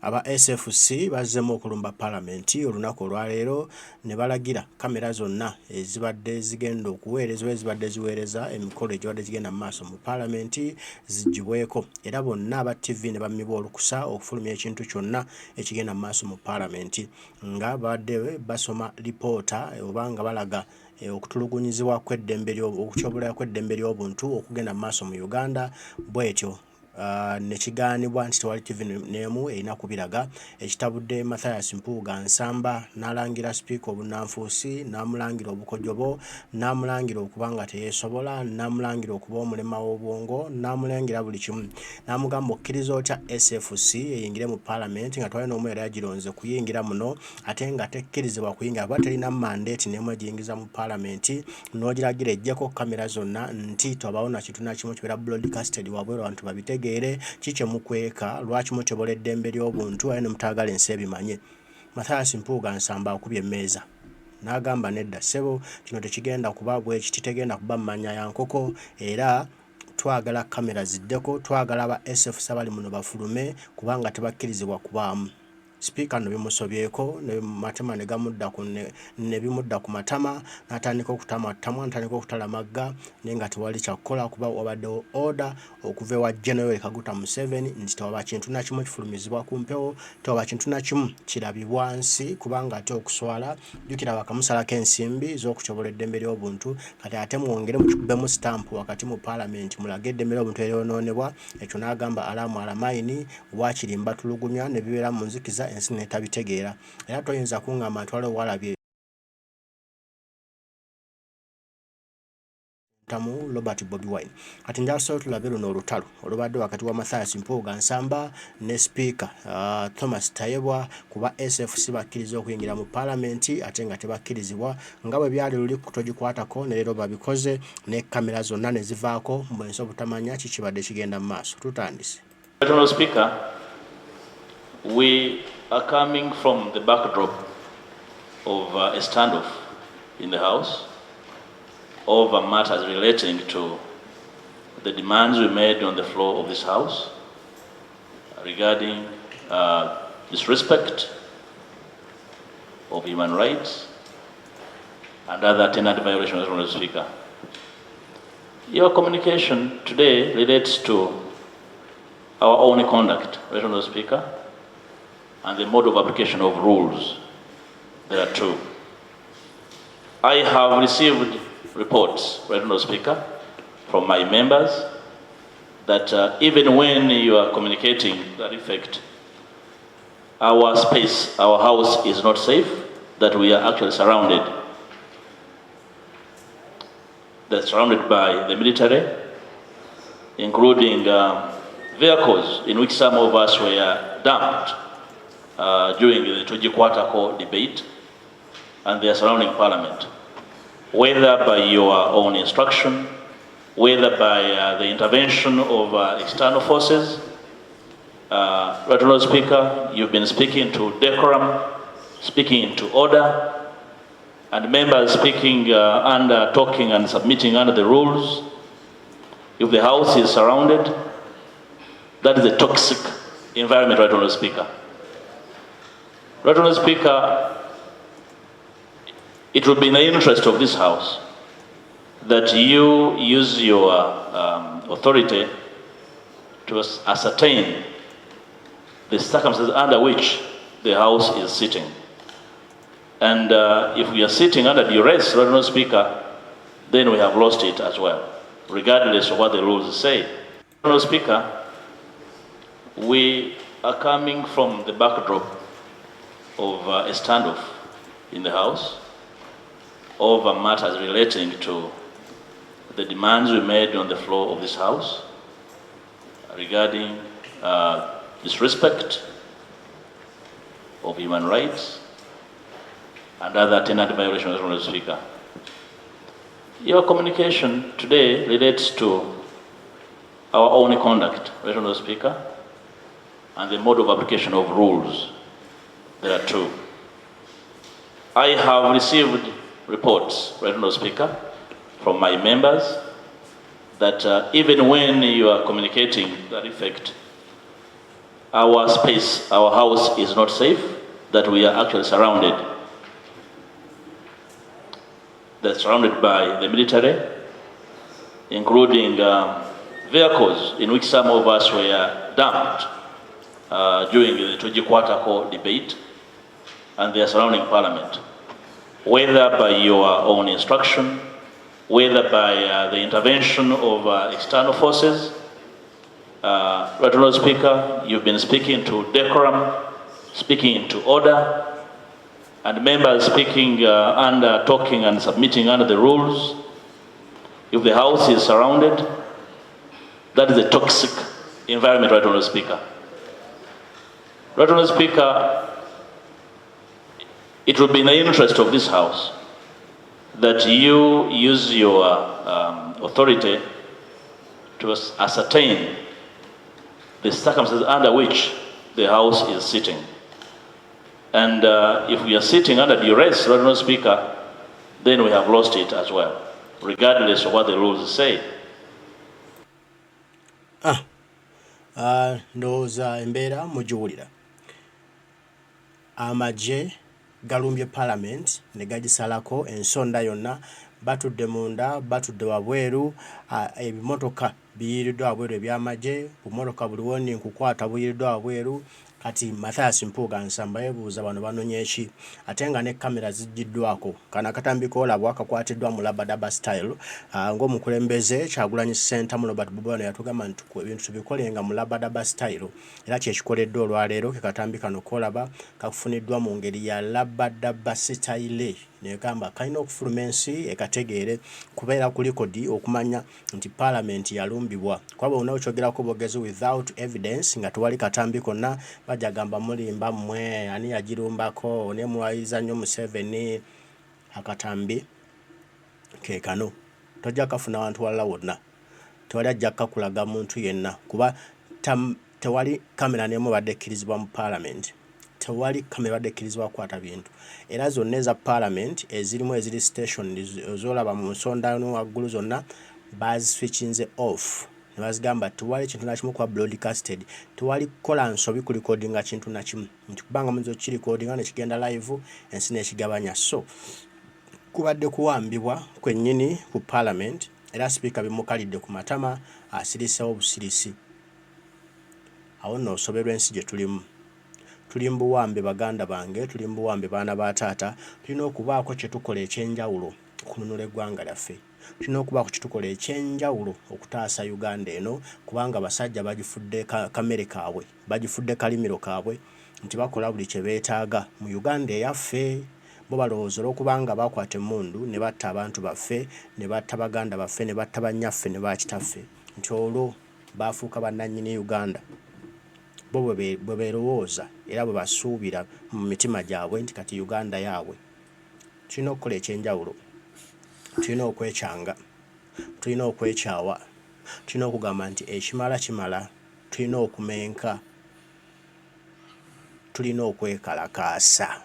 Aba SFC bazzemu okulumba Palamenti olunaku olwaleero ne balagira kamera zonna ezibadde zigenda okuweerezwa ezibadde ziweereza emikolo egibadde zigenda mu maaso mu Palamenti zigibweko, era bonna aba TV ne bammibwa olukusa okufulumya ekintu kyonna ekigenda mu maaso mu Palamenti nga badde basoma lipoota oba nga balaga okutulugunyizibwa kw'eddembe ly'obuntu okugenda mu maaso mu Uganda bwetyo. Nekigaanibwa nti tewali TV n'emu erina kubiraga ekitabudde Mathias Mpuuga nsamba n'alangira Sipiika obunnanfuusi n'amulangira obukojobo n'amulangira okuba nga teyeesobola n'amulangira okuba omulema w'obwongo n'amulangira buli kimu n'amugamba okkiriza otya SFC eyingire mu Palamenti nga tewali n'omu yali agironze kuyingira muno ate nga tekkirizibwa kuyingira kuba terina mandate n'emu egiyingiza mu Palamenti n'ogiragira ejjeko kamera zonna nti twabawo na kintu na kimu kibeera broadcasted wabweru abantu babitegeere kiki mukweka lwaki mutebola eddembe ly'obuntu aye ne mutaagala ensi ebimanye. Mathias Mpuuga nsamba akubye emmeeza n'agamba nedda ssebo kino tekigenda kuba bwe kiti tegenda kuba mmanya ya nkoko era twagala kamera ziddeko twagala aba SFC abali muno bafulume kubanga tebakkirizibwa kubaamu. Sipiika no bimusobyeko ne matema ne gamudda ne bimudda ku matama n'atandika okutamattama n'atandika okutalamagga naye nga tewali kyakukola kuba wabaddewo order okuva ewa General Kaguta Museveni nti tewaba kintu na kimu kifulumizibwa ku mpewo tewaba kintu na kimu kirabibwa nsi kubanga ate okuswala jjukira bakamusalako ensimbi z'okukyobola eddembe ly'obuntu kati ate mwongere mukikubbemu stamp wakati mu Palamenti mulage eddembe ly'obuntu eryonoonebwa ekyo n'agamba alaamu alamaini waakiri mbatulugunya ne bibeera mu nzikiza ensi netabitegeera era toyinza kungamba nti waliwo walabye tamu Robert Bobi Wine. Kati njala tusooke tulabe luno olutalo olubadde wakati wa Mathias Mpuuga nsamba ne Sipiika Tayebwa kuba SFC bakkiriza okuyingira mu Palamenti ate nga tebakkirizibwa nga bwe byali luli kutogikwatako ne leero babikoze ne kamera zonna ne zivaako mbwensi obutamanya kikibadde kigenda mu maaso. Tutandise. Speaker, we are coming from the backdrop of a standoff in the House over matters relating to the demands we made on the floor of this House regarding disrespect of human rights and other tenant violations, Mr. Speaker. Your communication today relates to our own conduct, Mr. Speaker, and the mode of application of rules. There are two. I have received reports, Mr. Speaker, from my members that even when you are communicating to that effect, our space, our house is not safe, that we are actually surrounded. They're surrounded by the military, including vehicles in which some of us were dumped during the Tujikwatako debate, and they are surrounding Parliament, whether by your own instruction, whether by the intervention of external forces. Mr. Speaker, you've been speaking to decorum, speaking to order, and members speaking talking and submitting under the rules. If the House is surrounded, that is a toxic environment, Mr. Speaker. Mr. Speaker, it will be in the interest of this House that you use your authority to ascertain the circumstances under which the House is sitting. And if we are sitting under duress, Mr. Speaker, then we have lost it as well, regardless of what the rules say. Mr. Speaker, we are coming from the backdrop of a standoff in the House over matters relating to the demands we made on the floor of this House regarding disrespect of human rights and other tenant violations, Mr. Speaker. Your communication today relates to our own conduct, Mr. Speaker, and the mode of application of rules. There are two. I have received reports, Mr. Speaker, from my members that even when you are communicating to that effect, our space, our house is not safe, that we are actually surrounded. They're surrounded by the military, including vehicles in which some of us were dumped during the Tujikwatako debate, and they are surrounding Parliament, whether by your own instruction, whether by the intervention of external forces. Right Honourable Speaker, you've been speaking to decorum, speaking to order, and members speaking under, talking and submitting under the rules. If the House is surrounded, that is a toxic environment, Right Honourable Speaker. Right Honourable Speaker, it will be in the interest of this House that you use your authority to ascertain the circumstances under which the House is sitting. And if we are sitting under duress, Right Honourable Speaker, then we have lost it as well, regardless of what the rules say. Ndowooza embeera mugiwulira. Amagye galumbye Parliament ne gagisalako ensonda yonna, batudde munda, batudde wabweru, ebimotoka biyiiriddwa wabweru ebyamagye, bumotoka buliwo ni nkukwata buyiiriddwa wabweru. Kati Mathias Mpuuga nsamba yebuuza bano banonya eki, ate nga ne kamera zijjiddwako. Kano akatambi koolabwa akakwatiddwa mu labadaba style. Ng'omukulembeze Kyagulanyi Center mu Robert Bubano yatugamba nti ebintu tubikolenga mu labadaba style, era kyekikoleddwa olwaleero. Ke katambi kano koolaba kakufuniddwa mu ngeri ya labadaba style. Negamba kalina okufuluma ensi ekategeere kubeera ku likodi okumanya nti Parliament yalumbibwa. Kwaba onookyogeraku bogezi without evidence nga tewali katambi konna, bajagamba mulimba mmwe ani yagirumbako ne muwayiza nnyo Museveni. Akatambi ke kano tojja kafuna abantu walala wonna, tewali ajja kakulaga muntu yenna, kuba tewali kamera n'emu badde ekkirizibwa mu Parliament. Tewali kamera badde ekkirizibwa kukwata bintu, era zonna eza Parliament ezirimu eziri station ezolaba mu nsonda waggulu zonna baziswitchinze off. Nebazigamba tewali kintu nakimu kwa broadcasted, tewali kukola nsobi ku recordinga kintu nakimu, nti kubanga muzo kiri recordinga ne kigenda live ensi n'ekigabanya. So kubadde kuwambibwa kwennyini ku Parliament, era Sipiika bimukalidde ku matama, asirisewo busirisi. Awo nno osoberwa ensi gye tulimu. Tuli mbuwambe baganda bange, tuli mbuwambe baana ba taata, tulina okubaako kye tukola ekyenjawulo okununula eggwanga lyaffe. Tulina okubaako kye tukola ekyenjawulo okutaasa Uganda eno, kubanga basajja bagifudde kamere kaabwe, bagifudde kalimiro kaabwe, nti bakola buli kye beetaaga mu Uganda eyaffe. Bo balowooza olw'okubanga bakwata emmundu ne batta abantu baffe, ne batta baganda baffe, ne batta bannyaffe ne bakitaffe, nti olwo baafuuka bannannyini Uganda. Bo bwe beerowooza era bwe basuubira mu mitima gyabwe nti kati Uganda yaabwe. Tulina okukola ekyenjawulo, tulina okwekyanga, tulina okwekyawa, tulina okugamba nti ekimala kimala, tulina okumenka, tulina okwekalakaasa.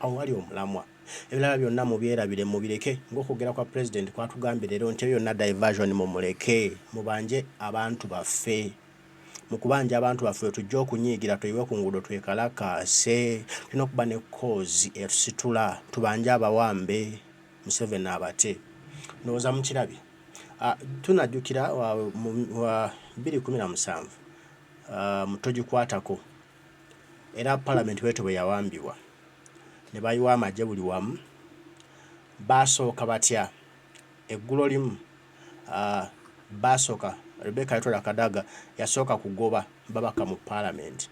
Awo wali omulamwa. Ebirala byonna mubyerabire mubireke, ng'okugera kwa President kwatugambye leero nti byonna diversion mumuleke, mubanje abantu baffe. Mu kubanja abantu baffe tujja okunyiigira tuyiwe ku nguudo twekalakaase. Tulina okuba ne cause etusitula, tubanje abawambe Museveni abate. Ndowooza mukirabye. Tunajjukira wa 2017 mu Togikwatako, era Parliament wetu bwe yawambibwa ne bayiwa amagye buli wamu. Basooka batya eggulo limu, basooka Rebecca Yatola Kadaga yasooka kugoba babaka mu Parliament.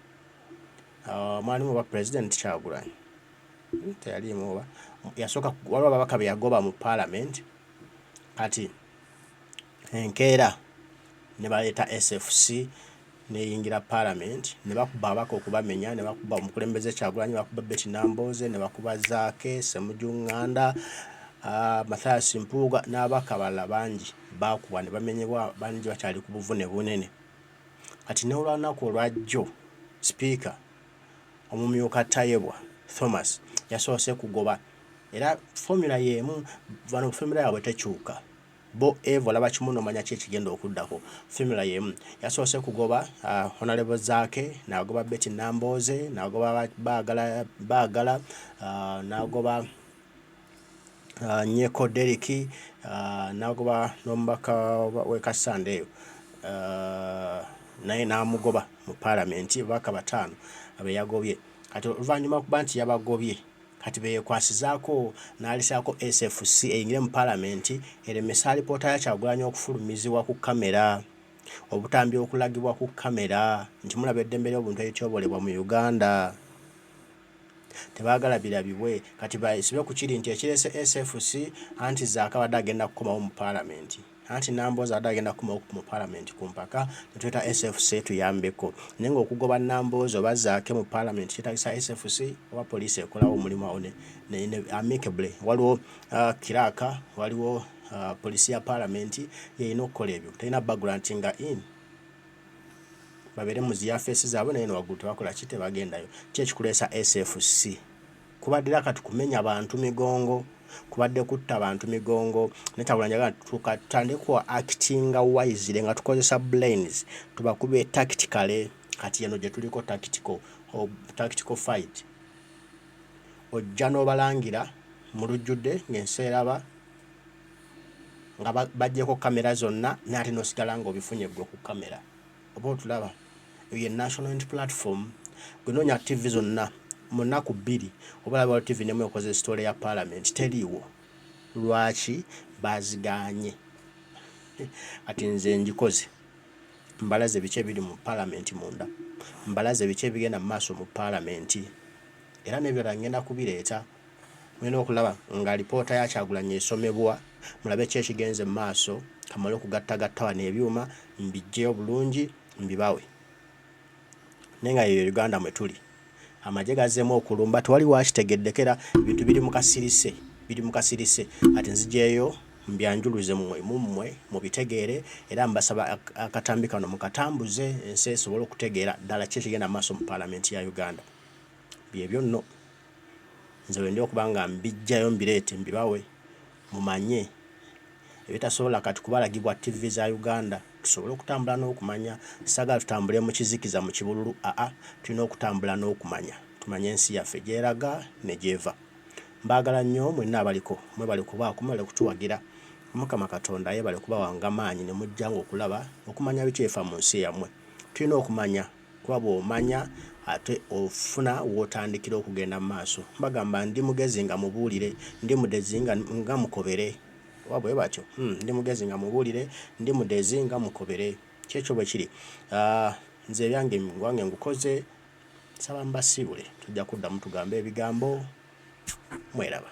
Mwalimu wa President Kyagulanyi teyalimu oba yasooka waliwo babaka be yagoba mu Parliament. Kati enkeera ne baleeta SFC neyingira Parliament, ne bakuba abaka okubamenya, ne bakuba omukulembeze Kyagulanyi, bakuba Betty Nambooze, ne bakuba Zaake Ssemujju-Nganda, Mathias Mpuuga n'abaka balala bangi bakuba ne bamenyebwa, bangi bakyali ku buvune bunene. Kati ne olwanaku olwajjo Sipiika omumyuka Tayebwa Thomas yasoose kugoba, era formula y'emu, vano formula yaabwe tekyuka. bo evo laba kimuno manya kye kigenda okuddako formula yemu yasoose kugoba honorable zake nagoba Betty Namboze nagoba bagala nagoba Nyeko Deriki nagoba nombaka we Kasande naye namugoba mu parliament baka batano abe yagobye kati oluvannyuma kuba nti yabagobye kati beyekwasizaako n'alisaako SFC eyingire mu parliament eremesa alipoota ya Kyagulanyi okufulumizibwa ku kamera obutambi okulagibwa ku kamera nti mulaba eddembe ly'obuntu ekyobolebwa mu Uganda tebaagala birabibwe kati bayisibe ku kiri nti ekirese SFC anti zaakabadde agenda kukomawo mu parliament anti Namboza adde agenda kukomawo mu parliament ku mpaka netweta SFC tuyambeko naye ng'okugoba Namboza oba Zaake mu parliament kyetagisa SFC oba poliisi ekolawo omulimu awo ne amicably waliwo kiraka waliwo poliisi ya parliament yeyina okukola ebyo talina background nga in babere mu ziyafeesi zaabwe naye waggulu tebakola ki tebagendayo kyekikuleesa SFC kubaddira kati kumenya bantu migongo kubadde kutta abantu migongo netabulanya tukatandikwa actinga wisely nga tukozesa brains tubakube tactically kati yano gye tuliko tactical fight ojja n'obalangira mu lujjudde ng'enseeraba nga bajjeko kamera zonna n'ate n'osigala ng'obifunye gwe ku kamera oba otulaba ye national unity platform gwenonya TV zonna munaku 2 obalaba TV nemu ekoze story ya parliament teriwo lwaki baziganye ati nze njikoze mbalaze bice biri mu parliament munda mbalaze bice bigenda maaso mu parliament era nebyo ngenda kubireeta mwena okulaba nga alipoota ya Kyagulanyi esomebwa mulabe kye kigenze maaso kamale okugattagatta wano ebyuma mbijjeyo bulungi mbibawe nenga yo Uganda mwe tuli amagye gazzeemu okulumba tewali wakitegeddekera ebintu biri mu kasirise ati nzijeeyo mbyanjuluze mummwe mubitegeere era mbasaba akatambi kano mukatambuze ensi esobole okutegeera ddala kye kigenda maaso mu parliament ya Uganda byebyo nno nze wendi okuba nga mbijjayo mbireete mbibawe mumanye ebitasobola kati kubalagibwa TV za Uganda tusobole okutambula n'okumanya sagala tutambule mu kizikiza mu kibululu tulina okutambula n'okumanya tumanye ensi yaffe gyeraga ne gyeva mbaagala nnyo mwenna abaliko mwebale kubaako mwebale kutuwagira Mukama Katonda yebale kubawanga maanyi ne mujjanga okulaba okumanya bikyefa mu nsi yammwe tulina okumanya kuba bw'omanya ate ofuna wotandikira okugenda mu maaso mbagamba ndi mugezi nga mubuulire ndi mudezi nga mukobere wabwe batyo ndi mugezi nga mubuulire ndi mudezi nga mukobere kyekyo bwe kiri nze ebyange wange ngukoze saba mbasiibule tujja kuddamu tugambe ebigambo mweraba